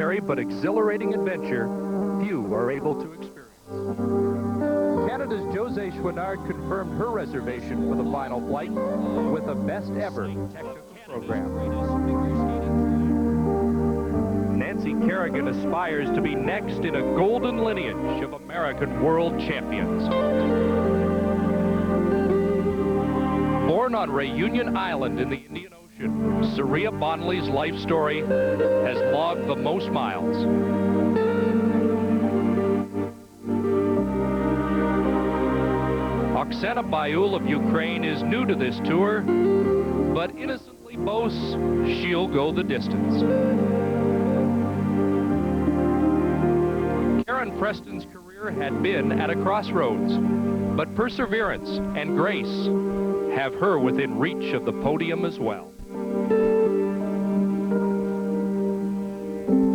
but exhilarating adventure few are able to experience. Canada's Josée Chouinard confirmed her reservation for the final flight with a best-ever technical program. Nancy Kerrigan aspires to be next in a golden lineage of American world champions. Born on Reunion Island in the Indian Ocean, Surya Bonaly's life story has logged the most miles. Oksana Baiul of Ukraine is new to this tour, but innocently boasts she'll go the distance. Preston's career had been at a crossroads, but perseverance and grace have her within reach of the podium as well.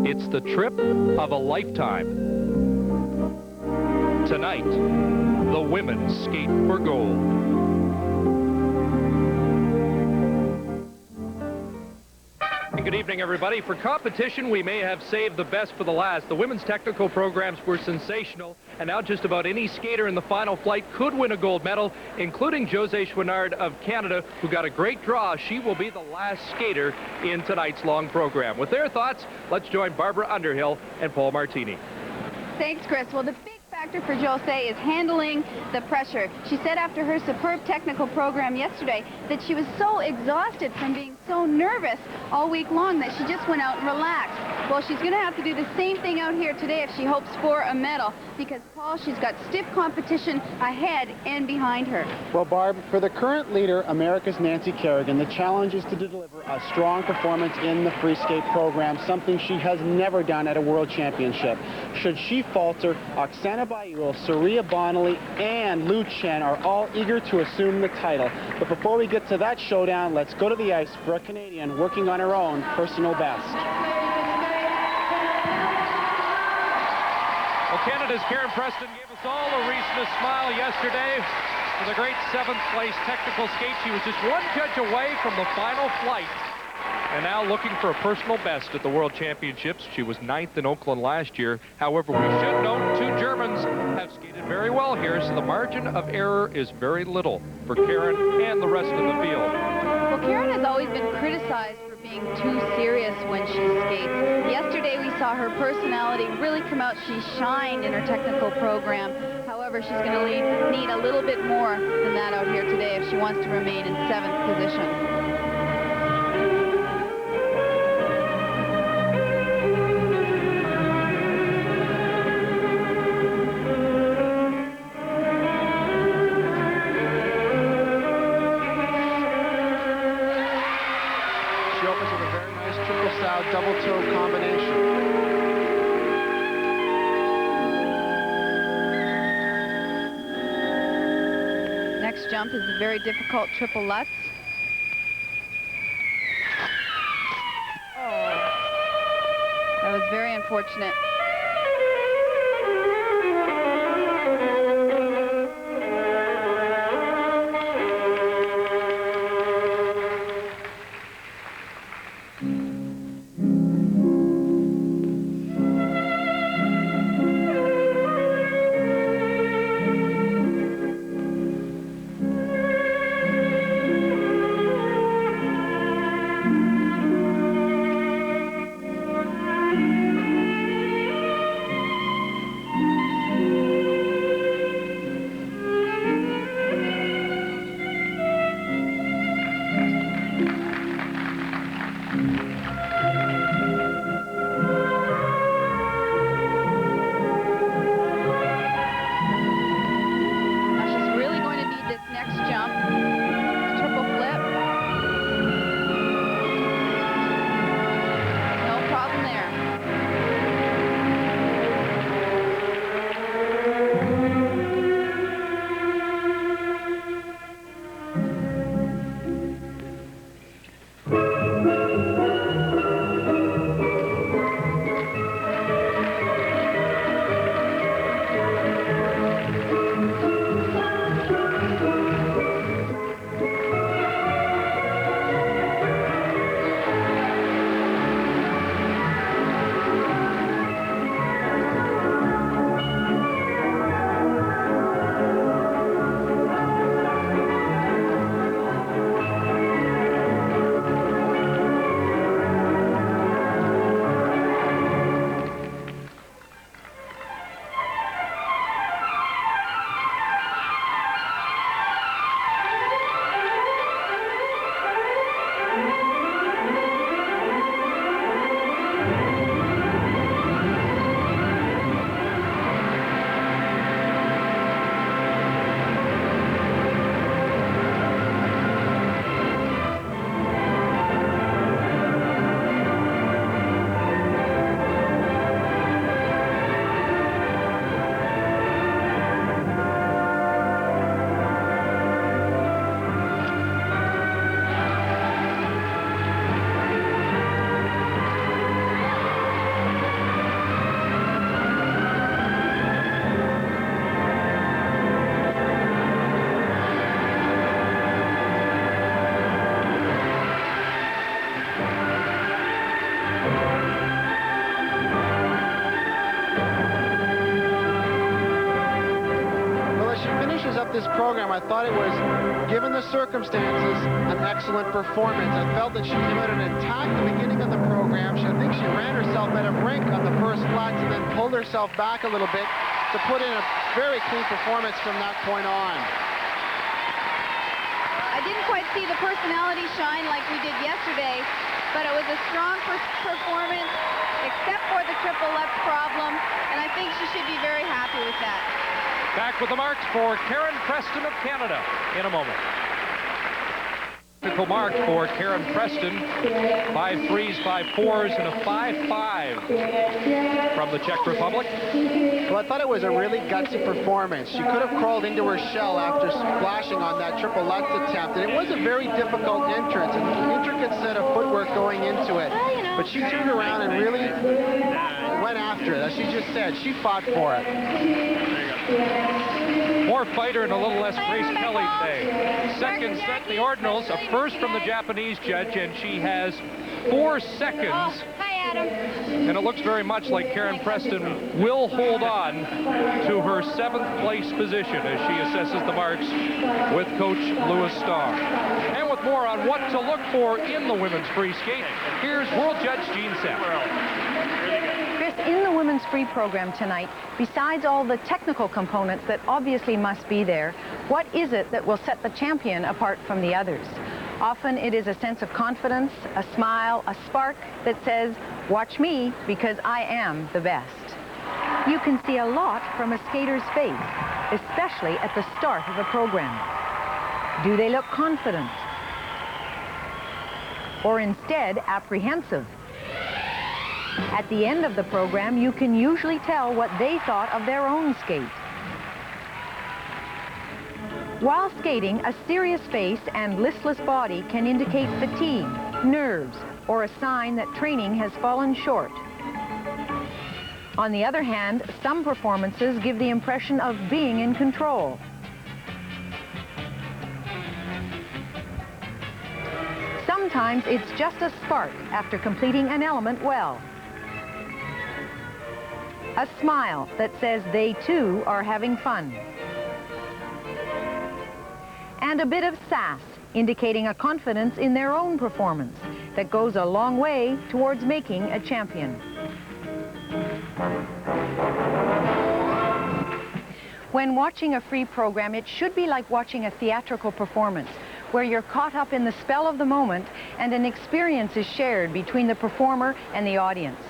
It's the trip of a lifetime. Tonight, the women skate for gold. Good evening, everybody. For competition, we may have saved the best for the last. The women's technical programs were sensational, and now just about any skater in the final flight could win a gold medal, including Josée Chouinard of Canada, who got a great draw. She will be the last skater in tonight's long program. With their thoughts, let's join Barbara Underhill and Paul Martini. Thanks, Chris. Well, the big factor for Josée is handling the pressure. She said after her superb technical program yesterday that she was so exhausted from being so nervous all week long that she just went out and relaxed. Well, she's going to have to do the same thing out here today if she hopes for a medal, because, Paul, she's got stiff competition ahead and behind her. Well, Barb, for the current leader, America's Nancy Kerrigan, the challenge is to deliver a strong performance in the free skate program, something she has never done at a world championship. Should she falter, Oksana Baiul, Surya Bonaly, and Lu Chen are all eager to assume the title. But before we get to that showdown, let's go to the ice for a Canadian working on her own personal best. Well, Canada's Karen Preston gave us all a reason to smile yesterday with a great 7th place technical skate. She was just one judge away from the final flight, and now looking for a personal best at the World Championships. She was 9th in Oakland last year. However, we should note 2 Germans have skated very well here, so the margin of error is very little for Karen and the rest of the field. Well, Karen has always been criticized for being too serious when she skates. Yesterday we saw her personality really come out. She shined in her technical program. However, she's going to need a little bit more than that out here today if she wants to remain in 7th position. Double toe combination. Next jump is a very difficult triple Lutz. Oh, that was very unfortunate. this program, I thought it was, given the circumstances, an excellent performance. I felt that she came out and attacked the beginning of the program. I think she ran herself out of rink on the first flats and then pulled herself back a little bit to put in a very clean performance from that point on. I didn't quite see the personality shine like we did yesterday, but it was a strong performance, except for the triple left problem, and I think she should be very happy with that. Back with the marks for Karen Preston of Canada in a moment. Technical mark for Karen Preston, 5 3s, 5 4s, and a 5-5 from the Czech Republic. Well, I thought it was a really gutsy performance. She could have crawled into her shell after splashing on that triple Lutz attempt, and it was a very difficult entrance, an intricate set of footwork going into it. But she turned around and really went after it. As she just said, she fought for it. More fighter and a little less Grace Kelly today. Second set, the ordinals, a first from the Japanese judge, and she has 4 seconds. Hi, Adam. And it looks very much like Karen Preston will hold on to her 7th place position as she assesses the marks with coach Louis Starr. And with more on what to look for in the women's free skate, here's world judge Gene Senft. In the women's free program tonight, besides all the technical components that obviously must be there, what is it that will set the champion apart from the others? Often it is a sense of confidence, a smile, a spark that says, watch me because I am the best. You can see a lot from a skater's face, especially at the start of the program. Do they look confident? Or instead apprehensive? At the end of the program, you can usually tell what they thought of their own skate. While skating, a serious face and listless body can indicate fatigue, nerves, or a sign that training has fallen short. On the other hand, some performances give the impression of being in control. Sometimes it's just a spark after completing an element well. A smile that says they too are having fun. And a bit of sass, indicating a confidence in their own performance that goes a long way towards making a champion. When watching a free program, it should be like watching a theatrical performance, where you're caught up in the spell of the moment and an experience is shared between the performer and the audience.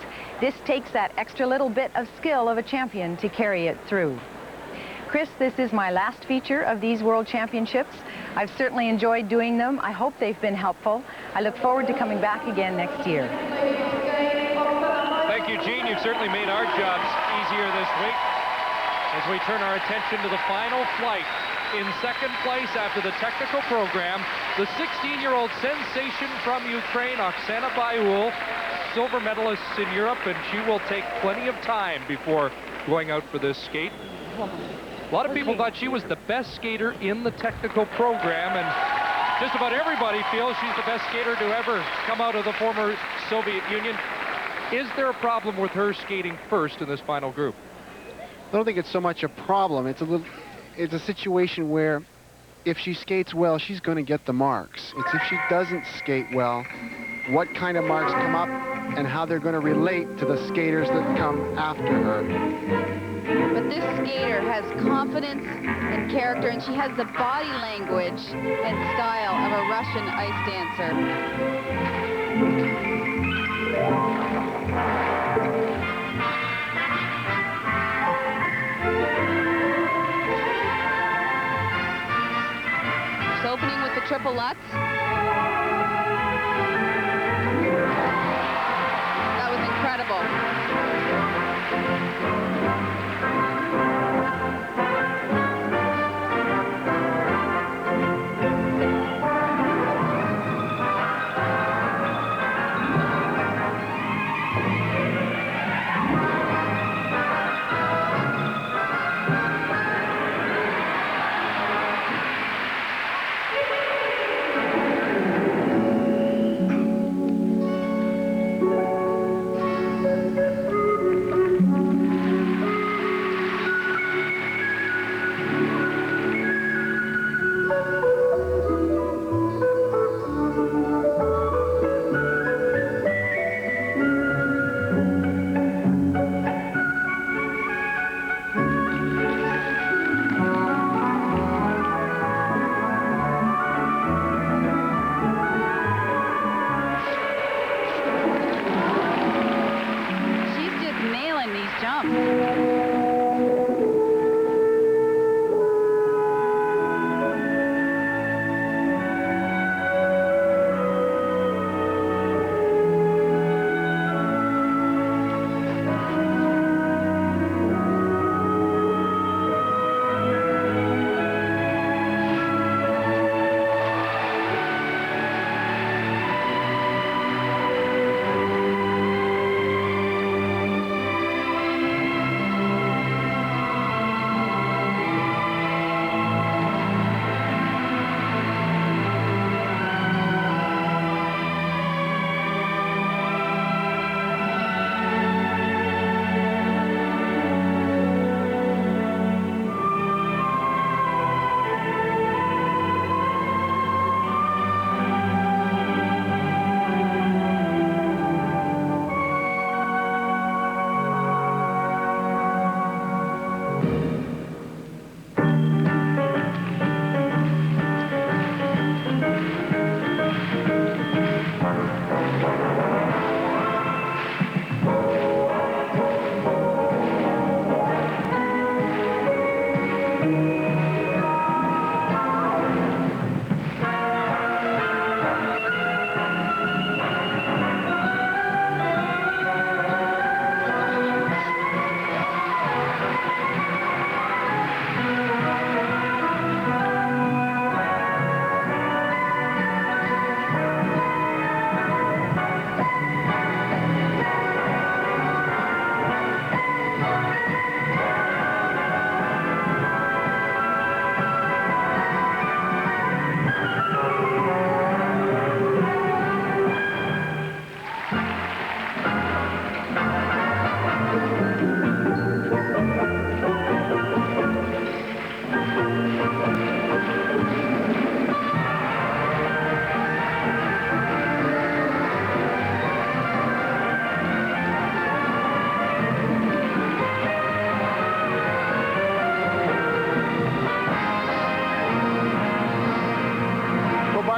This takes that extra little bit of skill of a champion to carry it through. Chris, this is my last feature of these World Championships. I've certainly enjoyed doing them. I hope they've been helpful. I look forward to coming back again next year. Thank you, Gene. You've certainly made our jobs easier this week as we turn our attention to the final flight. In second place after the technical program, the 16-year-old sensation from Ukraine, Oksana Baiul, silver medalist in Europe, and she will take plenty of time before going out for this skate. A lot of people thought she was the best skater in the technical program, and just about everybody feels she's the best skater to ever come out of the former Soviet Union. Is there a problem with her skating first in this final group? I don't think it's so much a problem. It's a situation where if she skates well, she's going to get the marks. It's if she doesn't skate well, what kind of marks come up and how they're going to relate to the skaters that come after her. But this skater has confidence and character, and she has the body language and style of a Russian ice dancer. She's opening with the triple Lutz. That was incredible. jump.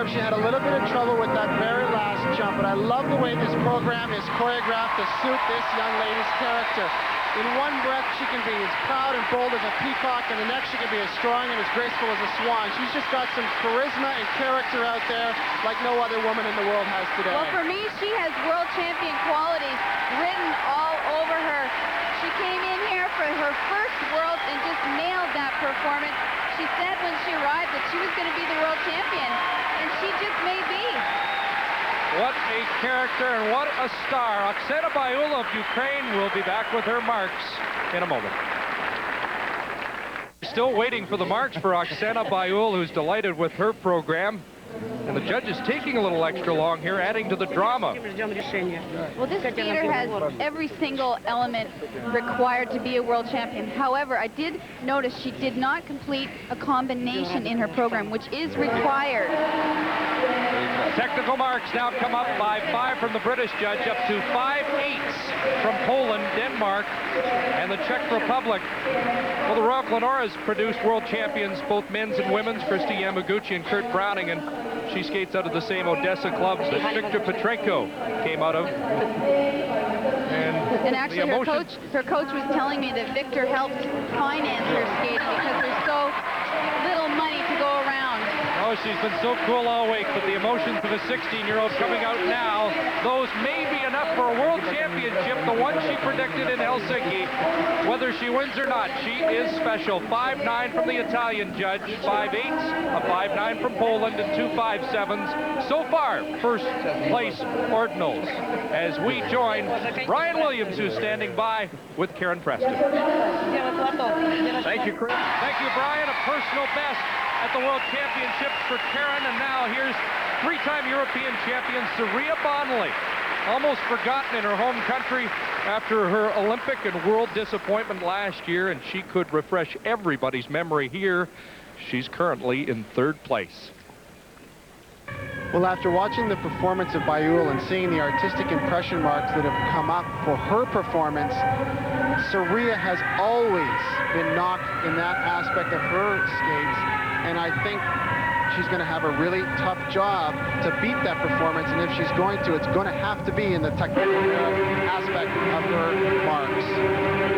She had a little bit of trouble with that very last jump, but I love the way this program is choreographed to suit this young lady's character. In one breath, she can be as proud and bold as a peacock, and the next she can be as strong and as graceful as a swan. She's just got some charisma and character out there like no other woman in the world has today. Well, for me, she has world champion qualities written all over her. She came in here for her first Worlds and just nailed that performance. She said when she arrived that she was going to be the world champion, and she just may be. What a character and what a star. Oksana Baiul of Ukraine will be back with her marks in a moment. Still waiting for the marks for Oksana Baiul, who's delighted with her program. And the judge is taking a little extra long here, adding to the drama. Well, this skater has every single element required to be a world champion. However, I did notice she did not complete a combination in her program, which is required. Technical marks now come up by 5 from the British judge, up to 5/8 from Poland, Denmark, and the Czech Republic. Well, the Royal Clanoras produced world champions, both men's and women's, Christy Yamaguchi and Kurt Browning, and she skates out of the same Odessa clubs that Victor Petrenko came out of. And actually, her coach was telling me that Victor helped finance her skating because there's so little money to go around. Oh, she's been so cool all week, but the emotions of a 16-year-old coming out now, those may be enough for a world championship, the one she predicted in Helsinki. Whether she wins or not, she is special. 5'9" from the Italian judge, 5'8", a 5'9" from Poland, and 2 5'7s. So far, first place ordinals. As we join Brian Williams, who's standing by with Karen Preston. Thank you, Chris. Thank you, Brian. A personal best at the World Championships for Karen, and now here's three-time European champion Surya Bonaly, almost forgotten in her home country after her Olympic and world disappointment last year, and she could refresh everybody's memory here. She's currently in 3rd place. Well, after watching the performance of Baiul and seeing the artistic impression marks that have come up for her performance, Surya has always been knocked in that aspect of her skates, and I think she's going to have a really tough job to beat that performance, and if she's going to, it's going to have to be in the technical aspect of her marks.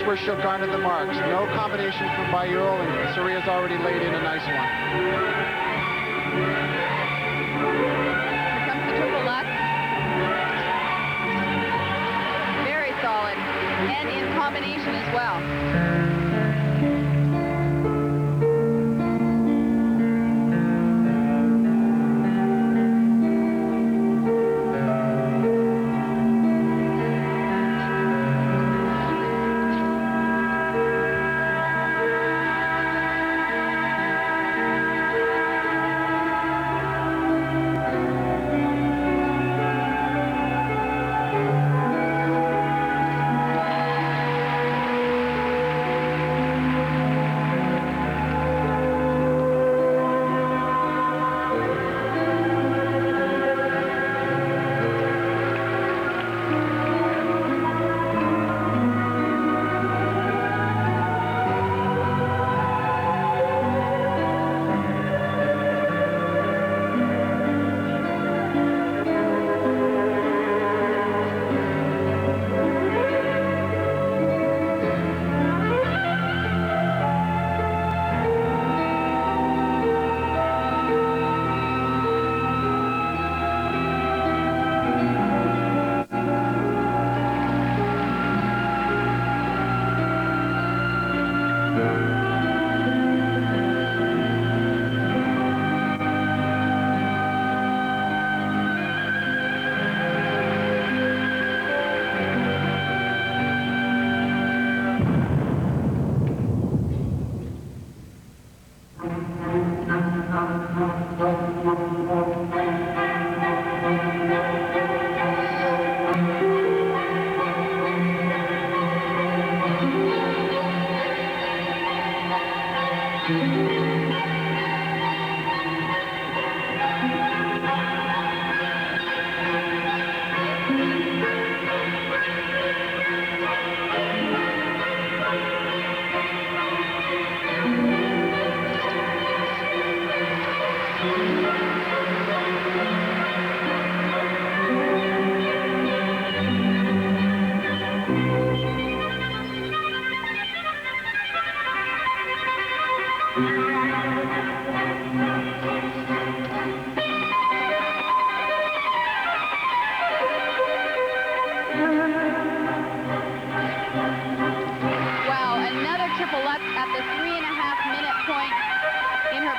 where she'll garner the marks. No combination from Baiul, and Surya's already laid in a nice one. Here comes the triple Lutz. Very solid, and in combination as well.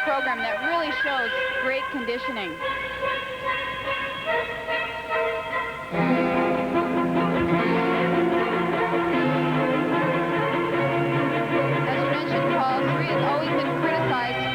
Program that really shows great conditioning. As you mentioned, Paul, Surya has always been criticized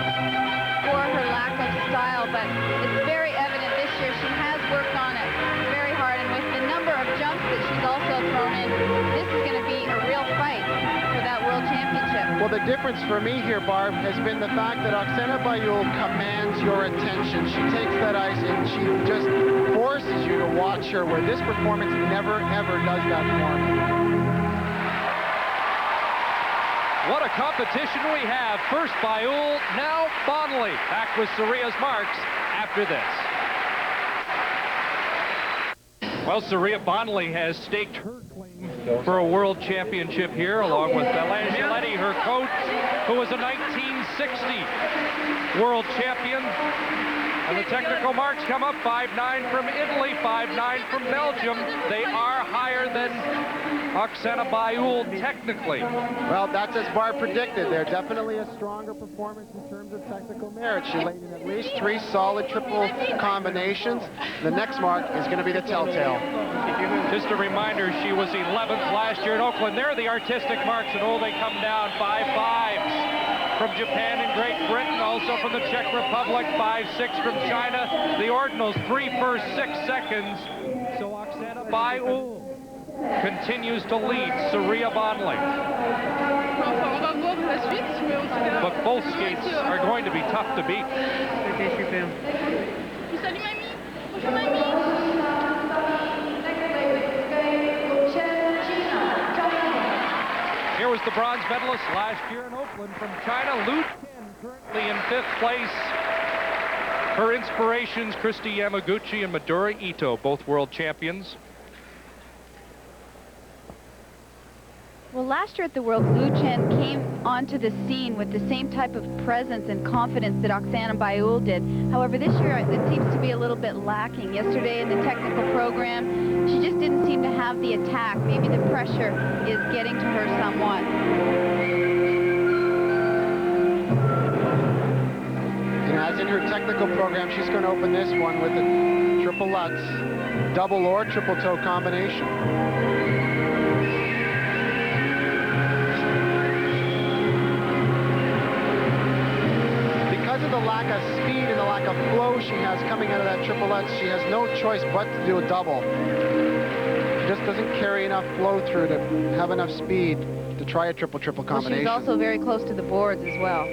for her lack of style, but it's very evident this year she has worked on it very hard, and with the number of jumps that she's also thrown in, this is going to be a real fight for that World Championship. Well, the difference for me here, Barb, has been the fact that Oksana Baiul commands your attention. She takes that ice and she just forces you to watch her, where this performance never, ever does that for me. What a competition we have. First Baiul, now Bonaly. Back with Surya's marks after this. Well, Surya Bonaly has staked her claim for a world championship here, along with Brilliance, her coach, who was a 1960 world champion. And the technical marks come up, 5.9 from Italy, 5.9 from Belgium. They are higher than Oksana Baiul technically. Well, that's as Barb predicted. They're definitely a stronger performance in terms of technical merit. She laid in at least 3 solid triple combinations. The next mark is going to be the telltale. Just a reminder, she was 11th last year in Oakland. There are the artistic marks, and oh, they come down 5.5s. From Japan and Great Britain, also from the Czech Republic, 5.6 from China. The ordinals, 3 first 6 seconds. So Oksana Baiul continues to lead Surya Bonaly. But both skates are going to be tough to beat. Here was the bronze medalist last year in Oakland from China, Lu Chen, currently in 5th place. Her inspirations, Kristi Yamaguchi and Midori Ito, both world champions. Well, last year at the Worlds, Lu Chen came onto the scene with the same type of presence and confidence that Oksana Baiul did. However, this year it seems to be a little bit lacking. Yesterday in the technical program, she just didn't seem to have the attack. Maybe the pressure is getting to her somewhat. And as in her technical program, she's going to open this one with a triple Lutz, double or triple toe combination. The lack of speed and the lack of flow she has coming out of that triple Lutz, she has no choice but to do a double. She just doesn't carry enough flow through to have enough speed to try a triple combination. Well, she's also very close to the boards as well.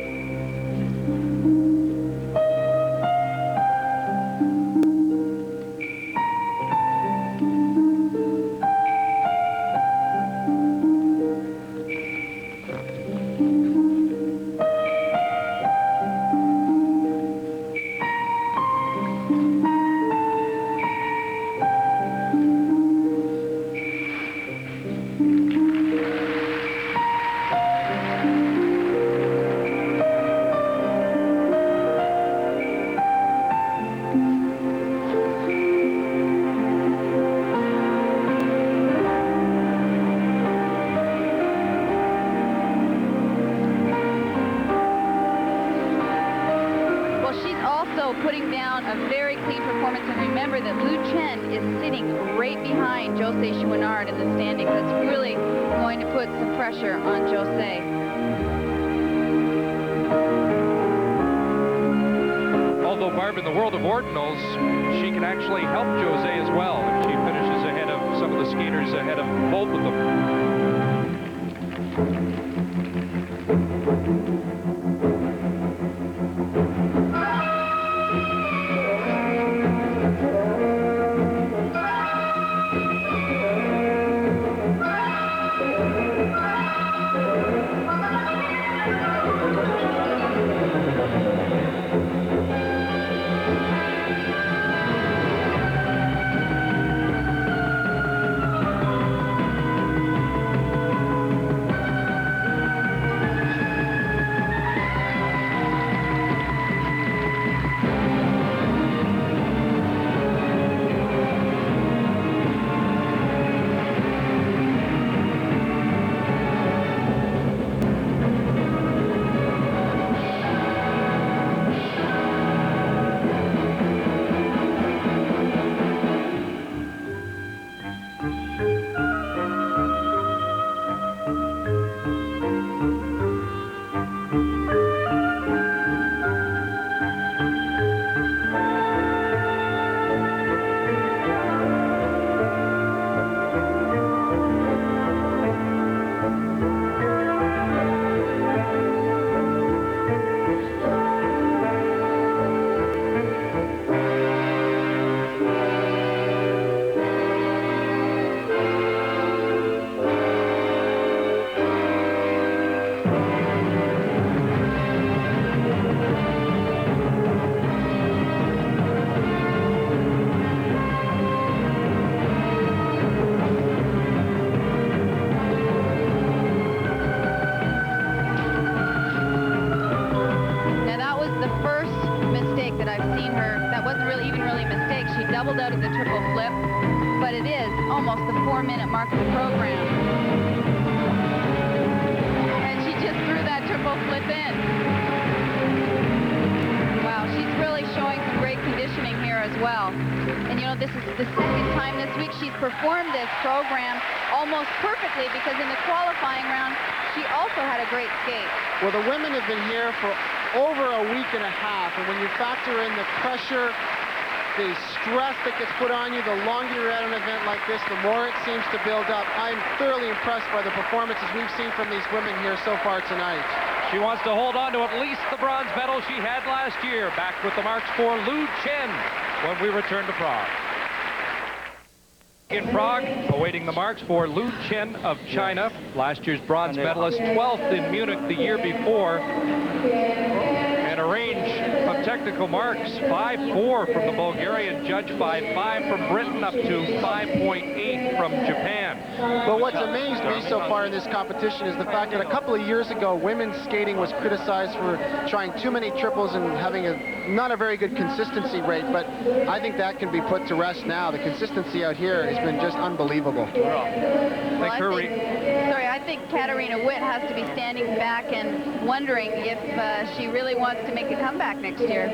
Putting down a very clean performance, and remember that Lu Chen is sitting right behind Josée Chouinard in the standings. That's really going to put some pressure on Josée. Although, Barb, in the world of ordinals, she can actually help Josée as well if she finishes ahead of some of the skaters ahead of both of them. Doubled out of the triple flip, but it is almost the 4-minute mark of the program. And she just threw that triple flip in. Wow, she's really showing some great conditioning here as well. And you know, this is the second time this week she's performed this program almost perfectly, because in the qualifying round, she also had a great skate. Well, the women have been here for over a week and a half, and when you factor in the pressure, the stress that gets put on you, the longer you're at an event like this, the more it seems to build up. I'm thoroughly impressed by the performances we've seen from these women here so far tonight. She wants to hold on to at least the bronze medal she had last year. Back with the marks for Lu Chen when we return to Prague. In Prague, awaiting the marks for Lu Chen of China, last year's bronze medalist, 12th in Munich the year before, and a range of technical marks. 5.4 from the Bulgarian judge, 5.5 from Britain, up to 5.8 from Japan. But what's amazed me so far in this competition is the fact that a couple of years ago, women's skating was criticized for trying too many triples and having not a very good consistency rate, but I think that can be put to rest now. The consistency out here has been just unbelievable. I think Katarina Witt has to be standing back and wondering if she really wants to make a comeback next year.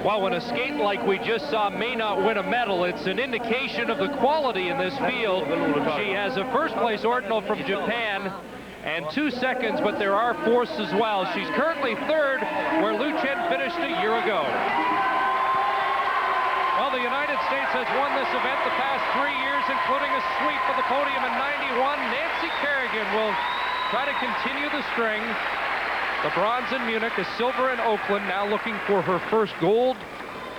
Well, when a skate like we just saw may not win a medal, it's an indication of the quality in this field. She has a first-place ordinal from Japan and 2 seconds, but there are fourths as well. She's currently third, where Lu Chen finished a year ago. Well, the United States has won this event the past 3 years, including a sweep of the podium in '91. Nancy Kerrigan will try to continue the string. The bronze in Munich, a silver in Oakland, now looking for her first gold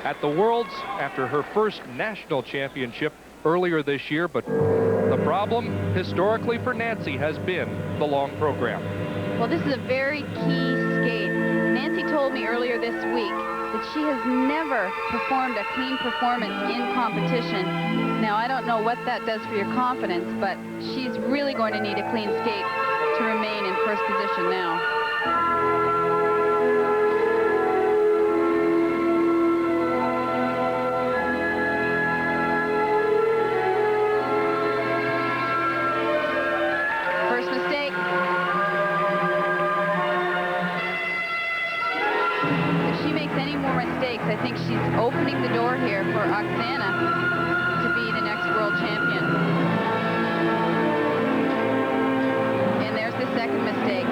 at the Worlds after her first national championship earlier this year. But the problem historically for Nancy has been the long program. Well, this is a very key skate. Nancy told me earlier this week that she has never performed a clean performance in competition. Now, I don't know what that does for your confidence, but she's really going to need a clean skate to remain in first position now. First mistake. If she makes any more mistakes, I think she's opening the door here for Oksana to be the next world champion. And there's the second mistake.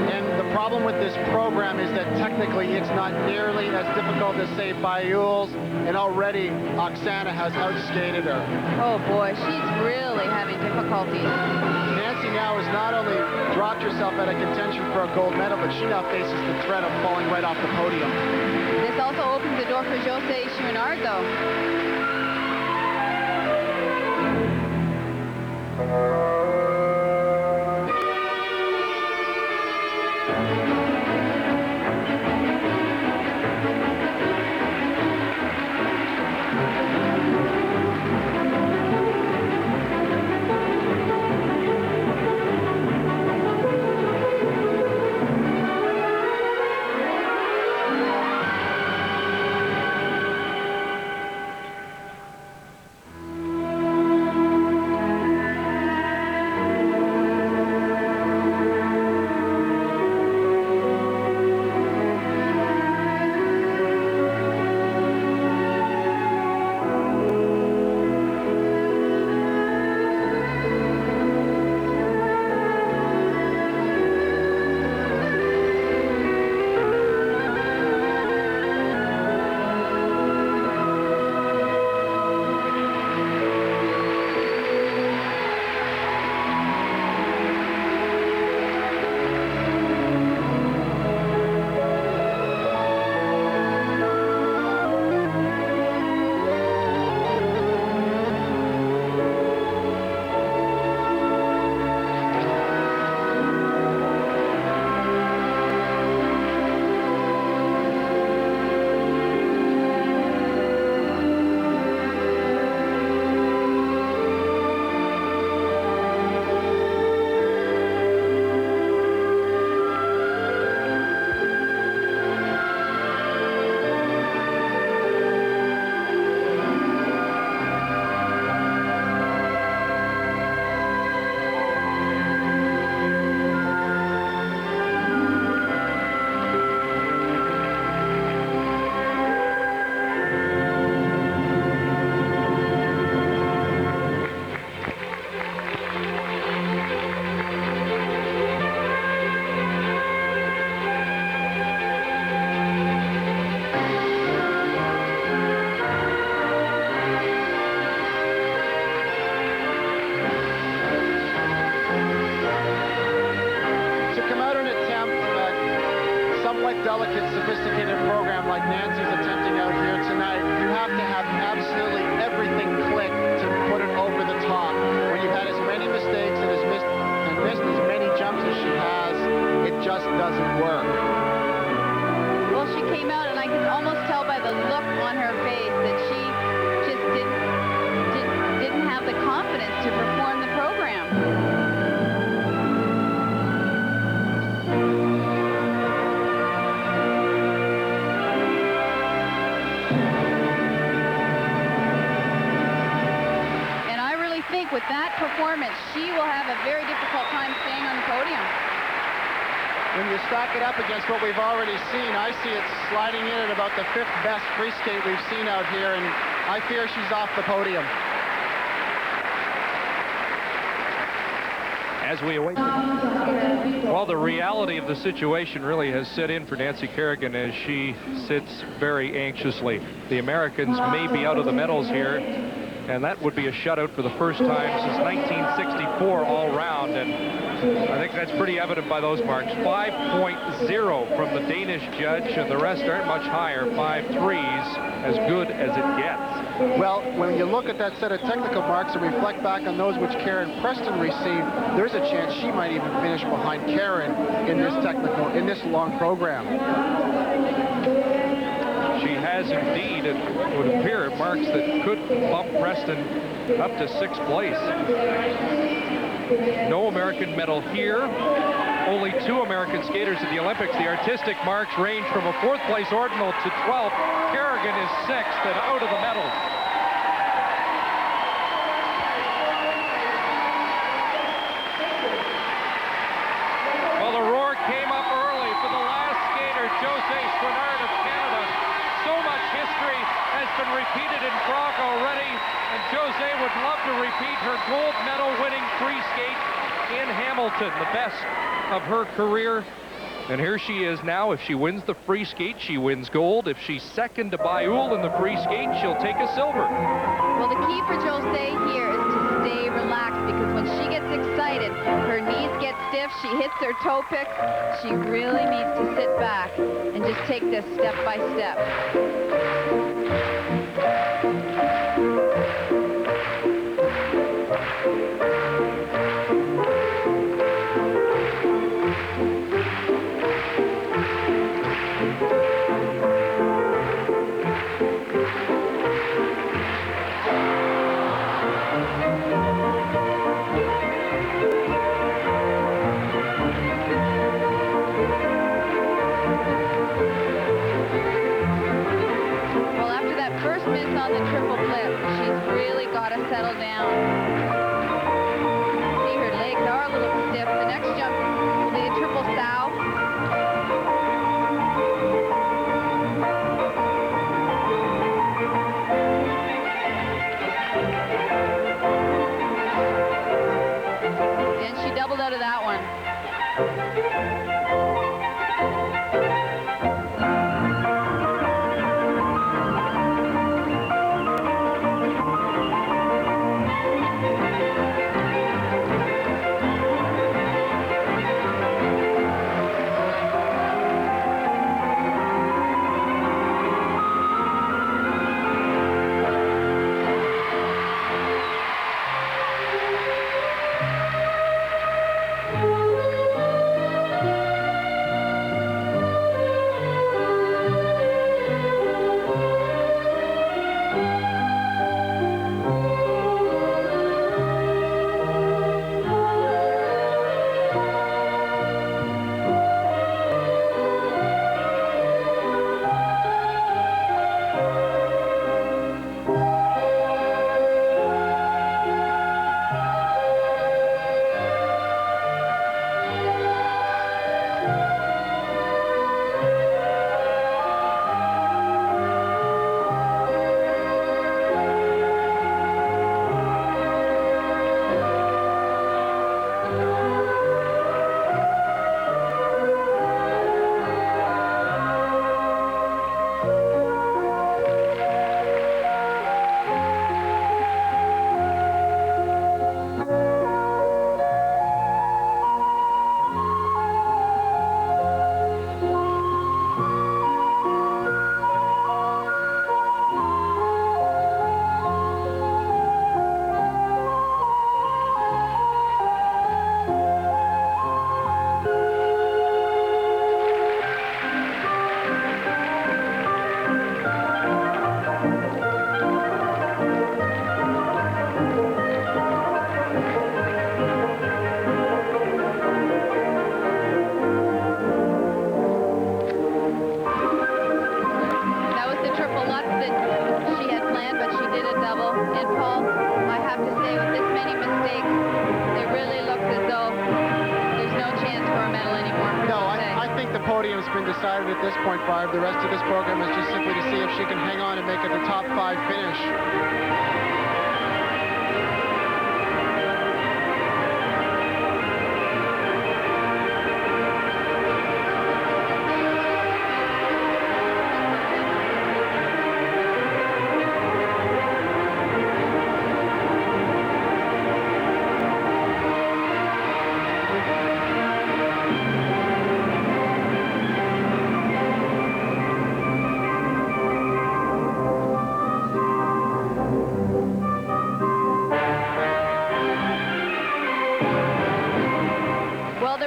And the problem with this program is that technically it's not nearly as difficult as, say, Baiul's, and already Oksana has outskated her. Oh boy, she's really having difficulties. Nancy now has not only dropped herself out of contention for a gold medal, but she now faces the threat of falling right off the podium. This also opens the door for Josée Chouinard, though. with that performance, she will have a very difficult time staying on the podium. When you stack it up against what we've already seen, I see it sliding in at about the 5th best free skate we've seen out here, and I fear she's off the podium. As we await. Well, the reality of the situation really has set in for Nancy Kerrigan as she sits very anxiously. The Americans may be out of the medals here, and that would be a shutout for the first time since 1964 all round, and I think that's pretty evident by those marks. 5.0 from the Danish judge, and the rest aren't much higher. 5.3s, as good as it gets. Well, when you look at that set of technical marks and reflect back on those which Karen Preston received, there's a chance she might even finish behind Karen in this long program. She has indeed, it would appear, marks that could bump Preston up to 6th place. No American medal here. Only 2 American skaters at the Olympics. The artistic marks range from a 4th place ordinal to 12th. Kerrigan is 6th and out of the medals. Well, the roar came up early for the last skater, Josée Chouinard of Canada. So much history has been repeated in Prague already, and Josée would love to repeat her gold medal winning free skate in Hamilton, the best of her career. And here she is now. If she wins the free skate, she wins gold. If she's second to Baiul in the free skate, she'll take a silver. Well, the key for Josée here is to stay relaxed, because when she gets excited, her knees get stiff, she hits her toe pick. She really needs to sit back and just take this step by step. On the triple flip, she's really got to settle down. See, her legs are a little stiff. The next jump will be a triple sow. And she doubled out of that one. triple lutz that she had planned, but she did a double. And Paul, I have to say, with this many mistakes, it really looks as though there's no chance for a medal anymore. No, I think the podium's been decided at this point, Barb. The rest of this program is just simply to see if she can hang on and make it the top 5 finish.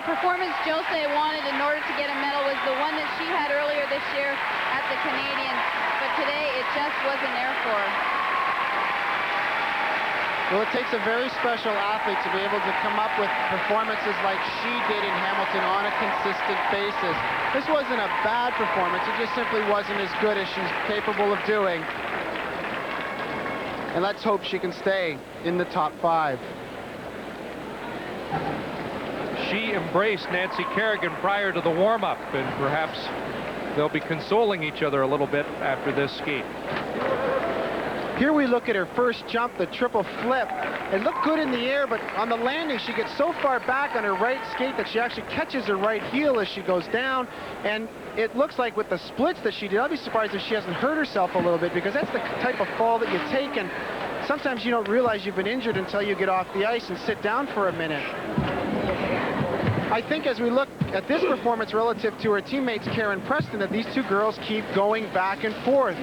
Performance Josée wanted in order to get a medal was the one that she had earlier this year at the Canadians, but today it just wasn't there for her. Well, it takes a very special athlete to be able to come up with performances like she did in Hamilton on a consistent basis. This wasn't a bad performance, it just simply wasn't as good as she's capable of doing. And let's hope she can stay in the top 5. She embraced Nancy Kerrigan prior to the warm-up, and perhaps they'll be consoling each other a little bit after this skate. Here we look at her first jump, the triple flip. It looked good in the air, but on the landing, she gets so far back on her right skate that she actually catches her right heel as she goes down. And it looks like with the splits that she did, I'll be surprised if she hasn't hurt herself a little bit, because that's the type of fall that you take, and sometimes you don't realize you've been injured until you get off the ice and sit down for a minute. I think as we look at this performance relative to her teammates Karen Preston, that these two girls keep going back and forth.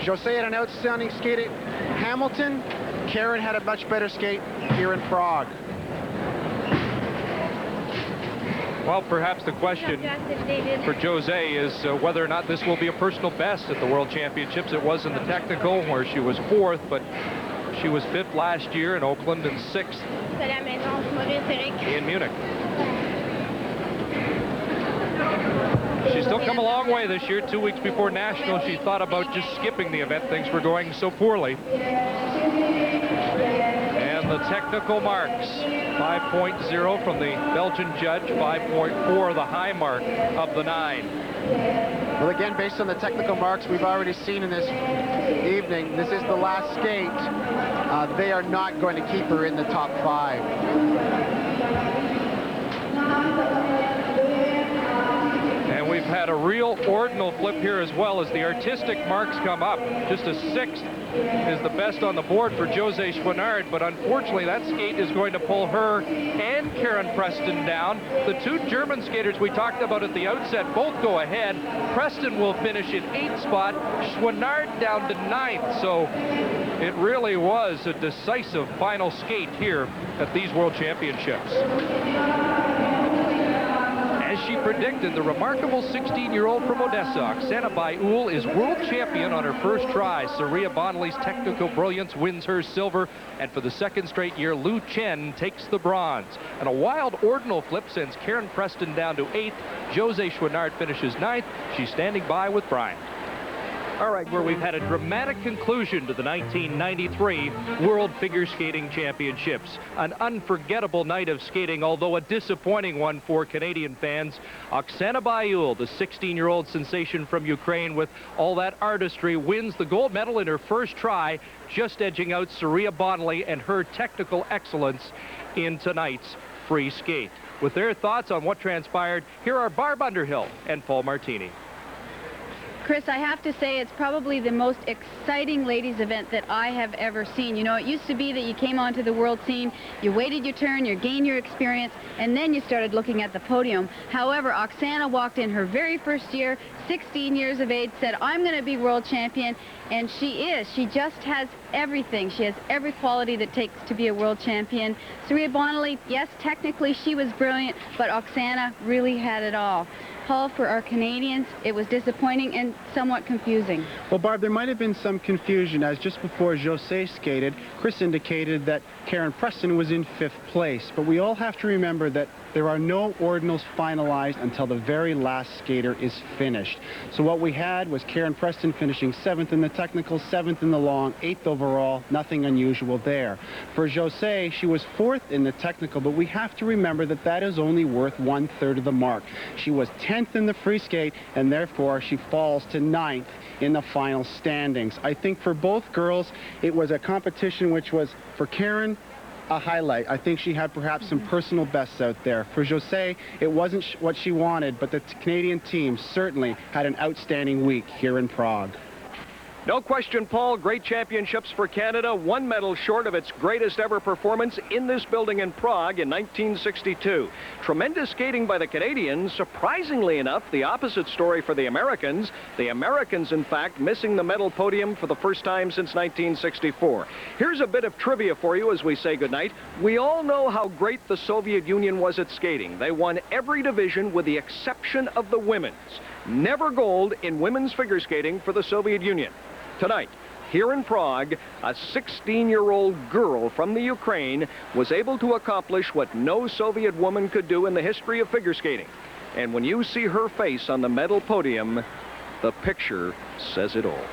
Josée had an outstanding skate at Hamilton. Karen had a much better skate here in Prague. Well, perhaps the question for Josée is whether or not this will be a personal best at the World Championships. It was in the technical where she was 4th, but she was 5th last year in Oakland and 6th in Munich. She's still come a long way this year. 2 weeks before Nationals, she thought about just skipping the event. Things were going so poorly. And the technical marks, 5.0 from the Belgian judge, 5.4 the high mark of the 9. Well, again, based on the technical marks we've already seen in this evening, this is the last skate. They are not going to keep her in the top 5. And we've had a real ordinal flip here as well as the artistic marks come up. Just a 6th is the best on the board for Josée Chouinard, but unfortunately that skate is going to pull her and Karen Preston down. The 2 German skaters we talked about at the outset both go ahead. Preston will finish in 8th spot, Chouinard down to 9th. So it really was a decisive final skate here at these World Championships. As she predicted, the remarkable 16-year-old from Odessa, Oksana Baiul, is world champion on her first try. Surya Bonaly's technical brilliance wins her silver, and for the 2nd straight year, Lu Chen takes the bronze. And a wild ordinal flip sends Karen Preston down to 8th. Josée Chouinard finishes 9th. She's standing by with Brian. All right, where we've had a dramatic conclusion to the 1993 World Figure Skating Championships. An unforgettable night of skating, although a disappointing one for Canadian fans. Oksana Baiul, the 16-year-old sensation from Ukraine with all that artistry, wins the gold medal in her first try, just edging out Surya Bonaly and her technical excellence in tonight's free skate. With their thoughts on what transpired, here are Barb Underhill and Paul Martini. Chris, I have to say it's probably the most exciting ladies event that I have ever seen. You know, it used to be that you came onto the world scene, you waited your turn, you gained your experience, and then you started looking at the podium. However, Oksana walked in her very first year, 16 years of age, said, I'm going to be world champion, and she is. She just has everything. She has every quality that takes to be a world champion. Surya Bonaly, yes, technically she was brilliant, but Oksana really had it all. Paul, for our Canadians, it was disappointing and somewhat confusing. Well, Barb, there might have been some confusion, as just before Josée skated, Chris indicated that Karen Preston was in 5th place. But we all have to remember that there are no ordinals finalized until the very last skater is finished. So what we had was Karen Preston finishing 7th in the technical, 7th in the long, 8th overall, nothing unusual there. For Josée, she was 4th in the technical, but we have to remember that that is only worth 1/3 of the mark. She was 10th in the free skate, and therefore she falls to 9th in the final standings. I think for both girls, it was a competition which was, for Karen, a highlight. I think she had perhaps some personal bests out there. For Josée, it wasn't what she wanted, but the Canadian team certainly had an outstanding week here in Prague. No question, Paul, great championships for Canada, one medal short of its greatest ever performance in this building in Prague in 1962. Tremendous skating by the Canadians. Surprisingly enough, the opposite story for the Americans. The Americans, in fact, missing the medal podium for the first time since 1964. Here's a bit of trivia for you as we say goodnight. We all know how great the Soviet Union was at skating. They won every division with the exception of the women's. Never gold in women's figure skating for the Soviet Union. Tonight, here in Prague, a 16-year-old girl from the Ukraine was able to accomplish what no Soviet woman could do in the history of figure skating. And when you see her face on the medal podium, the picture says it all.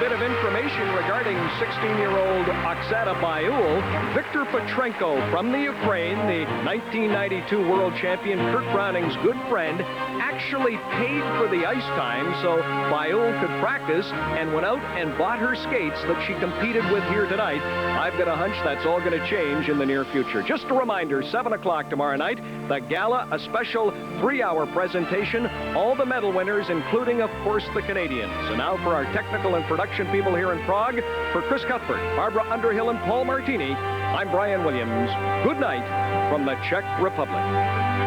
Bit of information regarding 16-year-old Oksana Baiul. Victor Petrenko from the Ukraine, the 1992 world champion, Kurt Browning's good friend, actually paid for the ice time so Baiul could practice and went out and bought her skates that she competed with here tonight. I've got a hunch that's all going to change in the near future. Just a reminder, 7 o'clock tomorrow night, the gala, a special 3-hour presentation, all the medal winners, including, of course, the Canadians. And now for our technical and production people here in Prague, for Chris Cuthbert, Barbara Underhill, and Paul Martini, I'm Brian Williams. Good night from the Czech Republic.